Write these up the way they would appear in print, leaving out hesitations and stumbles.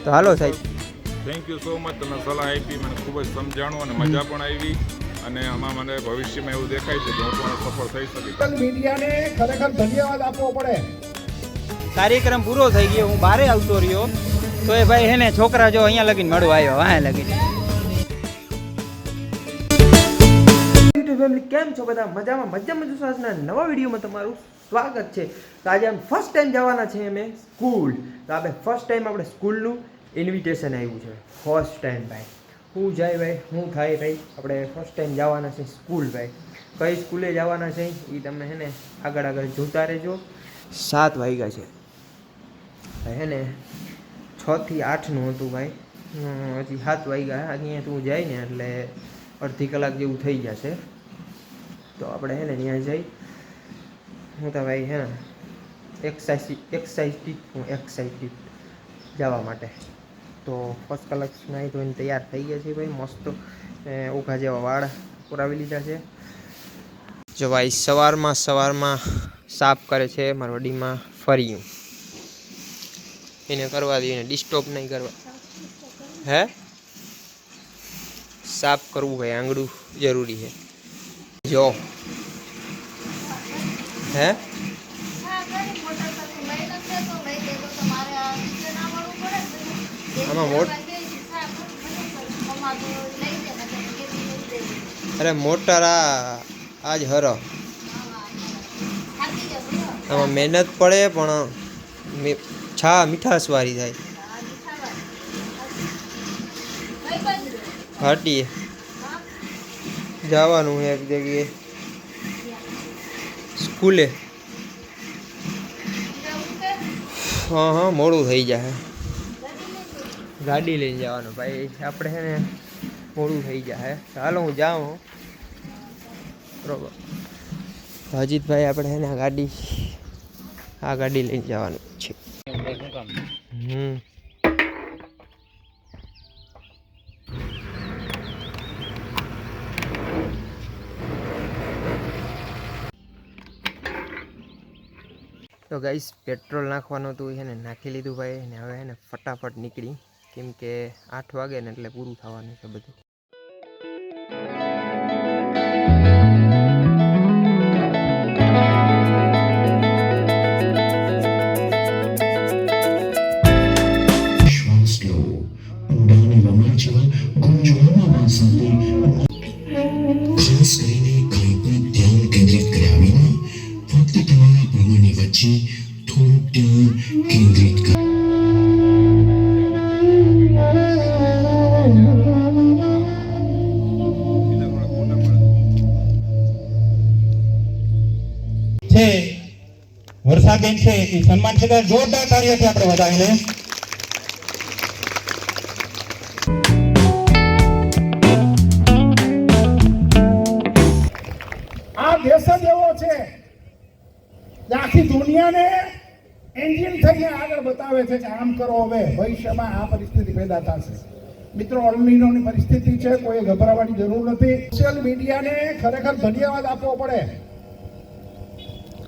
તો હાલો સાહેબ. Thank you so much. તમે સલાહ આપી, મને ખૂબ જ સમજાણું અને મજા પણ આવી. અને આમાં મને ભવિષ્યમાં એવું દેખાય છે કે હું પણ સફળ થઈ શકીશ. મીડિયાને ખરેખર ધન્યવાદ આપવો પડે. કાર્યક્રમ પૂરો થઈ ગયો, હું બહાર આવતો રહ્યો તો એ ભાઈ હે ને છોકરા જો અહીંયા લગીને મળવા આવ્યો, વાંહે લગીને. ફેમિલી કેમ છો બધા? મજામાં જશો? આજના નવા વિડીયોમાં તમારું સ્વાગત છે. તો આજે આમ ફર્સ્ટ ટાઈમ જવાના છે અમે સ્કૂલ. તો આપણે ફર્સ્ટ ટાઈમ આપણે સ્કૂલનું ઇન્વિટેશન આવ્યું છે. ફર્સ્ટ ટાઈમ ભાઈ હું જાય ભાઈ હું થાય ભાઈ આપણે ફર્સ્ટ ટાઈમ જવાના છે સ્કૂલ ભાઈ. કઈ સ્કૂલે જવાના છે એ તમે હે ને આગળ જોતા રહેજો. 7 વાગ્યા છે ભાઈ, હે ને 6 થી 8નું હતું ભાઈ. હજી 7 વાગ્યા. અહીંયા તું જાય ને એટલે અડધી કલાક જેવું થઈ જશે. તો આપણે હે ને ત્યાં જઈ હું તો ભાઈ હે ને એક્સાઇટેડ જવા માટે. તો ફર્સ્ટ કલાક નાહી ધોઈને તૈયાર થઈ ગયા છે ભાઈ. મસ્ત ઓખા જેવા વાળ પુરાવી લીધા છે. જો ભાઈ સવારમાં સાફ કરે છે મારા વડીમાં ફર્યું. એને કરવા દઈએ, એને ડિસ્ટર્બ નહીં કરવા. હે સાફ કરવું ભાઈ, આંગળું જરૂરી છે. જો હે આમાં અરે મોટર આજ હર આમાં મહેનત પડે પણ મીઠાશ વાળી થાય. હાટીએ જવાનું એક જગ્યાએ સ્કૂલે. હા મોડું થઈ જાય. ગાડી લઈને જવાનું ભાઈ આપણે છે ને, મોડું થઈ જાય. ચાલો હું જાઉં બરોબર. અજીતભાઈ આપણે છે ને આ ગાડી લઈને જવાનું છે. તો ગાઈસ પેટ્રોલ નાખવાનું હતું છે ને નાખી લીધું ભાઈ. ને હવે છે ને ફટાફટ નીકળી, કેમ કે 8 વાગે ને એટલે પૂરું થવાનું છે બધું. ખાસ કરીને કંઈ પણ ધ્યાન કેન્દ્રિત કર્યા વિના ફક્ત તમારા ભ્રમણની વચ્ચે થોડુંક ધ્યાન કેન્દ્રિત કરો. છે વર્ષાબેન છે એ સન્માન છે, જોરદાર તાળીઓથી આપણે વધાવીને. આ દેશ જ એવો છે કે આખી દુનિયાને એન્જિન થઈને આગળ બતાવે છે કે આમ કરો. હવે ભવિષ્યમાં આ પરિસ્થિતિ પેદા થશે. મિત્રો, અલ્નિનોની પરિસ્થિતિ છે, કોઈ ગભરાવાની જરૂર નથી. સોશિયલ મીડિયાને ખરેખર ધન્યવાદ આપવો પડે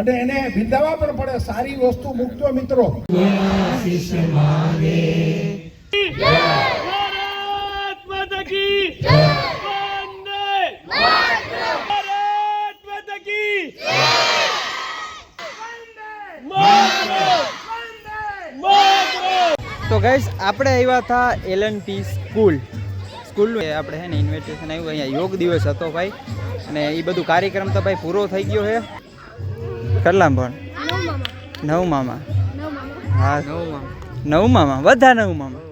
અને એને બિરદાવવા પણ પડે. સારી વસ્તુ મૂકજો મિત્રો. તો ગાઈસ આપણે આવ્યા હતા LNP સ્કૂલનું આપણે છે ને ઇન્વિટેશન આવ્યું. અહીંયા યોગ દિવસ હતો ભાઈ, અને એ બધું કાર્યક્રમ તો ભાઈ પૂરો થઈ ગયો છે. કેટલામ પણ 9મામાં. હા 9મામાં બધા 9મામાં.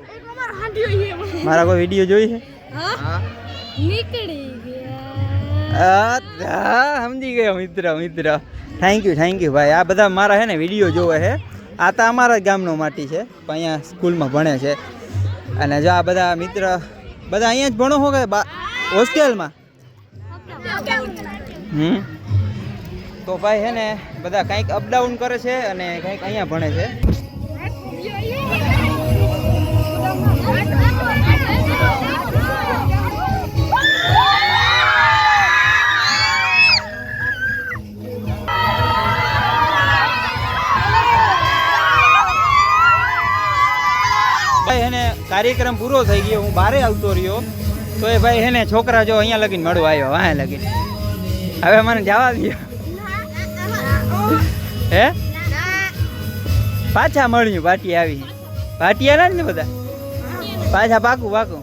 મારા કોઈ વિડીયો જોઈ છે? સમજી ગયો મિત્ર. થેન્ક યુ ભાઈ. આ બધા મારા છે ને વિડીયો જોવે છે. આ તો અમારા ગામનો માટી છે, પણ અહીંયા સ્કૂલમાં ભણે છે. અને જો આ બધા મિત્ર બધા અહીંયા જ ભણો હો કે હોસ્ટેલમાં? તો ભાઈ છે ને બધા કંઈક અપડાઉન કરે છે અને કંઈક અહીંયા ભણે છે. ભાઈ એને કાર્યક્રમ પૂરો થઈ ગયો, હું બારે આવતો રહ્યો તો એ ભાઈ હે ને છોકરા જો અહીંયા લગીને મળવા આવ્યો, વાંહે લગીને. હવે મને જવા દો. હે પાછા મળ્યું, પાટી આવી, પાટિયા ને બધા પાછા પાકું પાકું.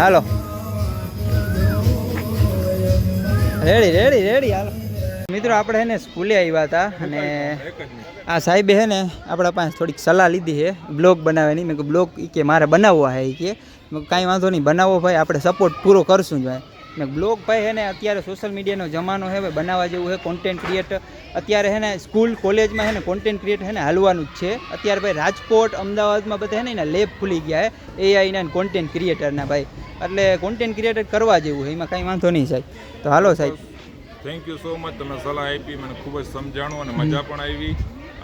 હાલો રેડી રેડી રેડી હાલો. મિત્રો આપણે હે ને સ્કૂલે આવ્યા હતા અને આ સાહેબે હે ને આપણા પાસે થોડીક સલાહ લીધી છે બ્લોગ બનાવવાની. મેં કહ્યું બ્લોગ કે મારે બનાવવા હે કે કાંઈ વાંધો નહીં, બનાવો ભાઈ, આપણે સપોર્ટ પૂરો કરશું જ ભાઈ. ને બ્લોગ ભાઈ હે ને અત્યારે સોશિયલ મીડિયાનો જમાનો છે ભાઈ, બનાવવા જેવું છે. કોન્ટેન્ટ ક્રિએટર અત્યારે હે ને સ્કૂલ કોલેજમાં હે ને કોન્ટેન્ટ ક્રિએટર હે ને હાલવાનું જ છે અત્યારે ભાઈ. રાજકોટ અમદાવાદમાં બધા હે ને એના લેબ ખુલી ગયા છે એઆઈના કોન્ટેન્ટ ક્રિએટરના ભાઈ, એટલે કોન્ટેન્ટ ક્રિએટર કરવા જેવું છે, એમાં કાંઈ વાંધો નહીં સાહેબ. તો હાલો સાહેબ. થેન્ક યુ સો મચ, તમે સલાહ આપી, મને ખૂબ જ સમજાણું અને મજા પણ આવી.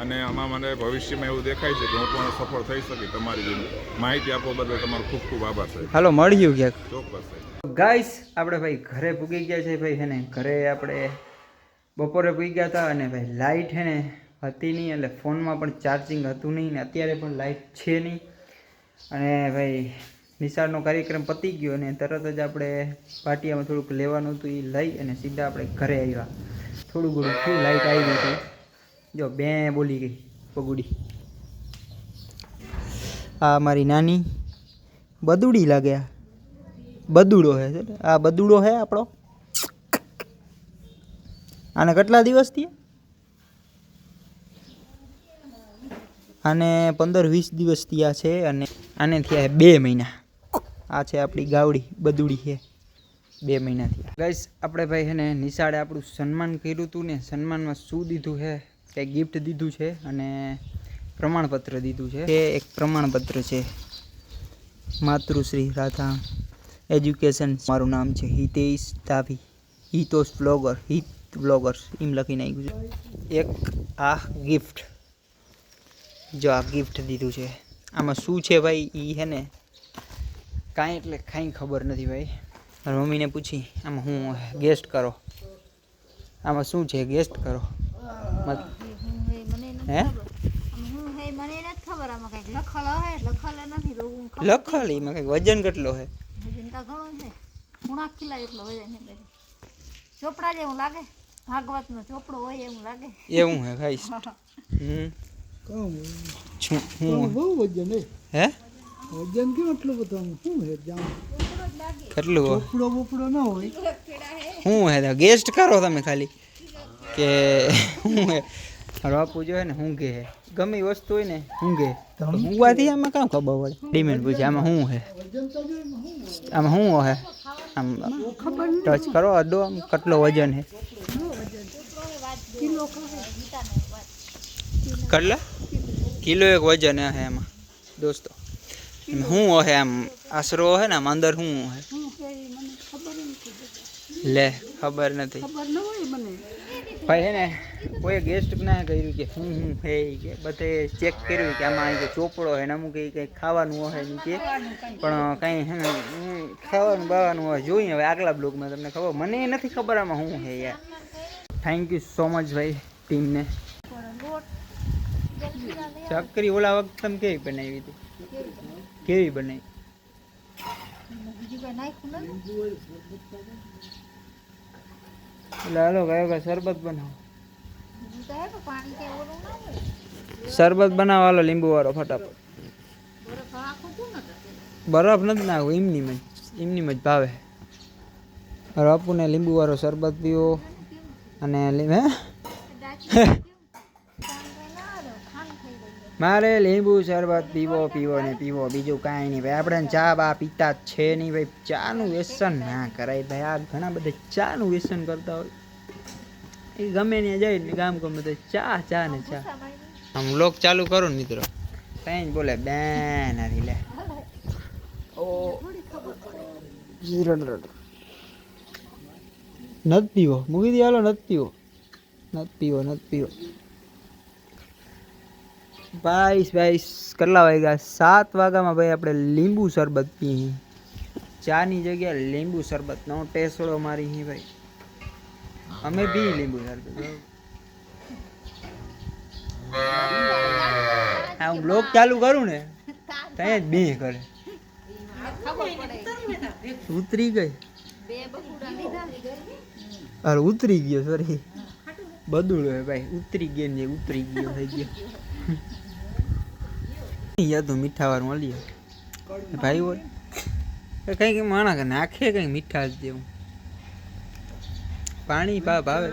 અને આમાં મને ભવિષ્યમાં એવું દેખાય છે કે હું પણ સફળ થઈ શકી. તમારી જે માહિતી આપવા બદલ તમારો ખૂબ ખૂબ આભાર સાહેબ. હાલો મળ્યું ક્યાંક. ચોક્કસ સાહેબ. ગાઈસ આપણે ભાઈ ઘરે પૂગી ગયા છે ભાઈ હે ને. ઘરે આપણે બપોરે પૂગી ગયા હતા અને ભાઈ લાઇટ હે ને હતી નહીં, એટલે ફોનમાં પણ ચાર્જિંગ હતું નહીં ને અત્યારે પણ લાઇટ છે નહીં. અને ભાઈ નિશાળનો કાર્યક્રમ પતી ગયો અને તરત જ આપણે પાટિયામાં થોડુંક લેવાનું હતું, એ લઈ અને સીધા આપણે ઘરે આવ્યા. થોડું ઘણું થયું, લાઇટ આવી હતી. જો બે બોલી ગઈ પગુડી. આ મારી નાની બદુડી લાગે, બદુડો હે છે, આ બદુડો હે આપણો. આને કેટલા દિવસ થયા? આને 15-20 દિવસ થયા છે અને આને થયા 2 મહિના. આ છે આપણી ગાવડી બદુડી છે, 2 મહિના થયા. ગાઈસ આપણે ભાઈ છે ને નિશાળે આપણું સન્માન કર્યું હતું ને, સન્માનમાં શું દીધું છે, કંઈ ગિફ્ટ દીધું છે અને પ્રમાણપત્ર દીધું છે. એ એક પ્રમાણપત્ર છે માતૃશ્રી રાધા એજ્યુકેશન. મારું નામ છે હિતેશ ડાભી, હિતોસ બ્લોગર, હિત બ્લોગર્સ એમ લખીને આવ્યું છે. એક આ ગિફ્ટ, જો આ ગિફ્ટ દીધું છે. આમાં શું છે ભાઈ એ છે ને કાંઈ એટલે કાંઈ ખબર નથી ભાઈ. મારી મમ્મીને પૂછી આમાં હું ગેસ્ટ કરો, આમાં શું છે ગેસ્ટ કરો. હે લખલ એમાં કંઈક વજન કેટલો છે? ચોપડા જેવું લાગે, ભાગવત નો ચોપડો હોય એવું લાગે. એવું હે ખાઈશ. બહુ વજન હે વજન કેમ એટલું બધું શું હે જામ કેટલું ચોપડો બોપડો ન હોય. શું હે ગેસ્ટ કરો તમે ખાલી કે શું હે. બાપુ જો હે ને હું કે ગમે એ વસ્તુ હોય ને હું કે ઊંઘવાથી આમાં કામ ખબર પડે. ડિમેન્ડ પૂછે આમાં શું હે, આમાં શું હે, આમ ટચ કરો અડો, આમ કેટલો વજન હે, કેટલા કિલો એક વજન હે એમાં દોસ્તો. શું હે આમ આશરો હે ને આમ અંદર શું હે લે ખબર નથી ભાઈ. હે ને કોઈ ગેસ્ટ ના કર્યું કે હું હે કે બધે ચેક કર્યું કે આમાં કે ચોપડો હે ને અમુક કંઈ ખાવાનું હોય કે પણ કંઈ હે ને ખાવાનું બાવાનું હોય. જોઈએ હવે આગલા બ્લોગમાં તમને ખબર, મને નથી ખબર આમાં શું હે યાર. થેન્ક યુ સો મચ ભાઈ ટીમને. ચકરી ઓલા વખત તમે કેવી બનાવી હતી, કેવી બનાવી? એટલે હાલો કયો શરબત બનાવો, શરબત બનાવો હાલો લીંબુ વાળો ફટાફટ. બરફ નથી નાખવું, એમની જ ભાવે. બાપુને લીંબુ વાળો શરબત પીવો અને હે મારે લીંબુ શરબત પીવો ને પીવો, બીજું કાંઈ નહીં ભાઈ. આપણે ચા બા પીતા જ છે નહીં ભાઈ. ચાનું વ્યસન ના કરાય ભાઈ. આ ઘણા બધા ચાનું વ્યસન કરતા હોય, એ ગમે ત્યાં જાય ને ગામ ગમે તો ચા ચા ને ચા. આમ લોક ચાલુ કરો ને મિત્રો, કઈ જ બોલે બેન હારી લે ઓ નથી પીવો, મૂકી દે હાલો, નથી પીવો. ભાઈ કેટલા વાગ્યા? 7 વાગ્યામાં ભાઈ આપણે લીંબુ શરબત પીએ. ચાની જગ્યાએ લીંબુ શરબતનો ટેસડો મારી હી ભાઈ. અમે પી લીંબુ શરબત. હું બ્લોગ ચાલુ કરું ને ત્યાં જ બે કરે ખબર પડે ઉતરી ગઈ બે બકુડા લીધા અરે ઉતરી ગયો સોરી બદુડો હે ભાઈ ઉતરી ગયો ને ઉતરી ગયો થઈ ગયો યા તો મીઠા વાર મળીએ ભાઈ હોય કંઈક માણા કે નાખે કંઈક મીઠા જ જેવું પાણી ભાવે